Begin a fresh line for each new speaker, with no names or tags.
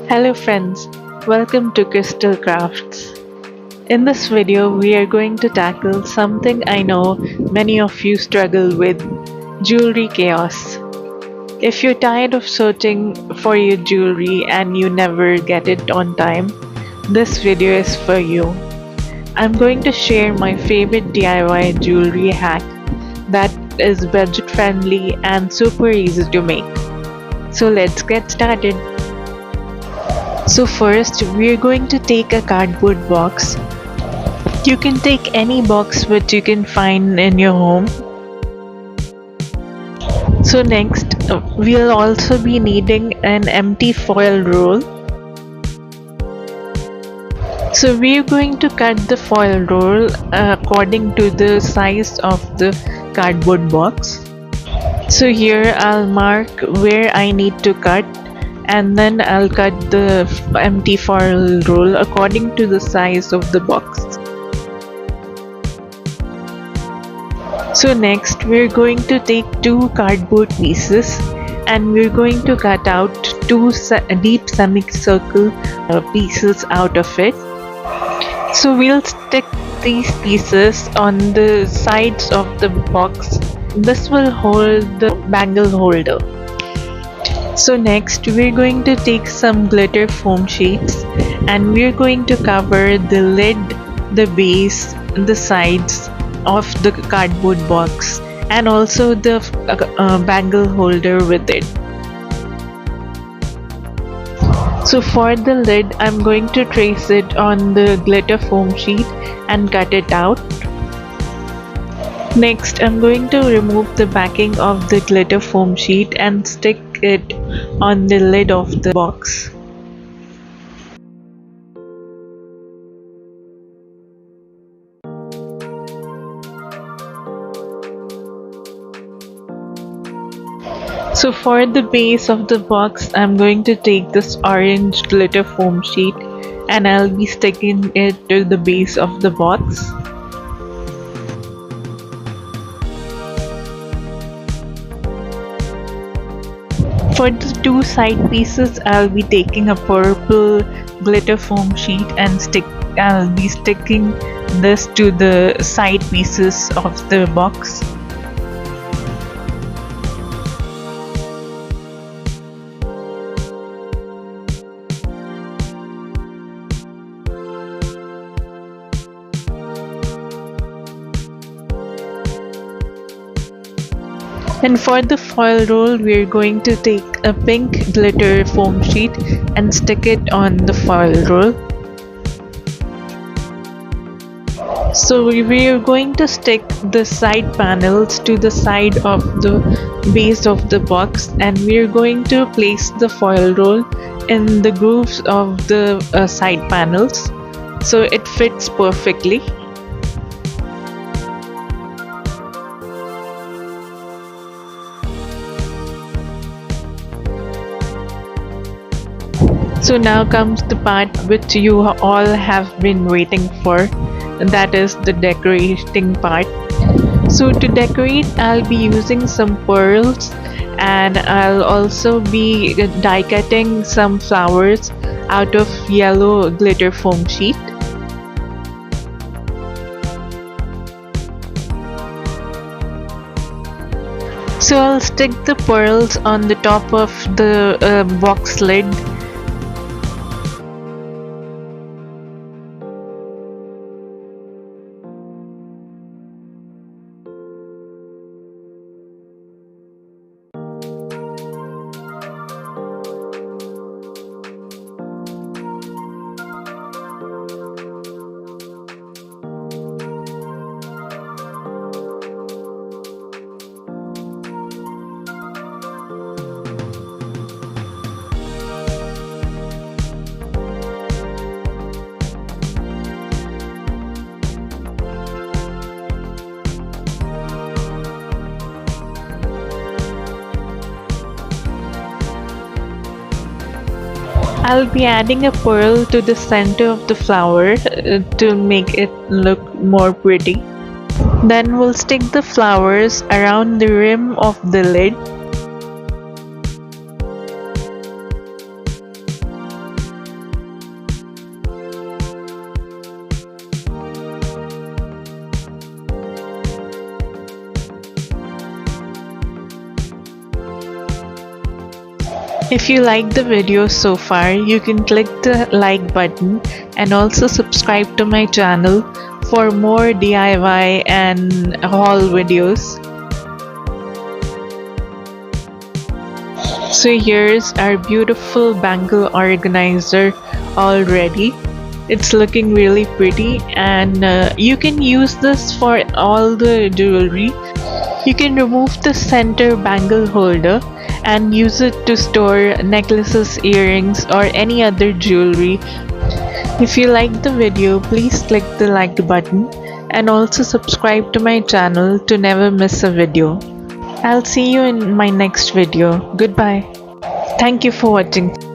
Hello friends, welcome to Crystal Crafts. In this video, we are going to tackle something I know many of you struggle with, jewelry chaos. If you're tired of searching for your jewelry and you never get it on time, this video is for you. I'm going to share my favorite DIY jewelry hack that is budget friendly and super easy to make. So let's get started. So first, we're going to take a cardboard box. You can take any box which you can find in your home. So next, we'll also be needing an empty foil roll. So we're going to cut the foil roll according to the size of the cardboard box. So here I'll mark where I need to cut, and then I'll cut the empty foil roll according to the size of the box. So next we're going to take two cardboard pieces and we're going to cut out two deep semicircle pieces out of it. So we'll stick these pieces on the sides of the box. This will hold the bangle holder. So next we're going to take some glitter foam sheets and we're going to cover the lid, the base, the sides of the cardboard box and also the bangle holder with it. So for the lid, I'm going to trace it on the glitter foam sheet and cut it out. Next, I'm going to remove the backing of the glitter foam sheet and stick it on the lid of the box. So for the base of the box, I'm going to take this orange glitter foam sheet and I'll be sticking it to the base of the box. For the two side pieces, I'll be taking a purple glitter foam sheet and I'll be sticking this to the side pieces of the box. And for the foil roll, we're going to take a pink glitter foam sheet and stick it on the foil roll. So we're going to stick the side panels to the side of the base of the box and we're going to place the foil roll in the grooves of the side panels so it fits perfectly. So now comes the part which you all have been waiting for, that is the decorating part. So to decorate, I'll be using some pearls and I'll also be die cutting some flowers out of yellow glitter foam sheet. So I'll stick the pearls on the top of the box lid. I'll be adding a pearl to the center of the flower to make it look more pretty. Then we'll stick the flowers around the rim of the lid. If you like the video so far, you can click the like button and also subscribe to my channel for more DIY and haul videos. So here's our beautiful bangle organizer all ready. It's looking really pretty, and you can use this for all the jewelry. You can remove the center bangle holder and use it to store necklaces, earrings, or any other jewelry. If you like the video, please click the like button and also subscribe to my channel to never miss a video. I'll see you in my next video. Goodbye. Thank you for watching.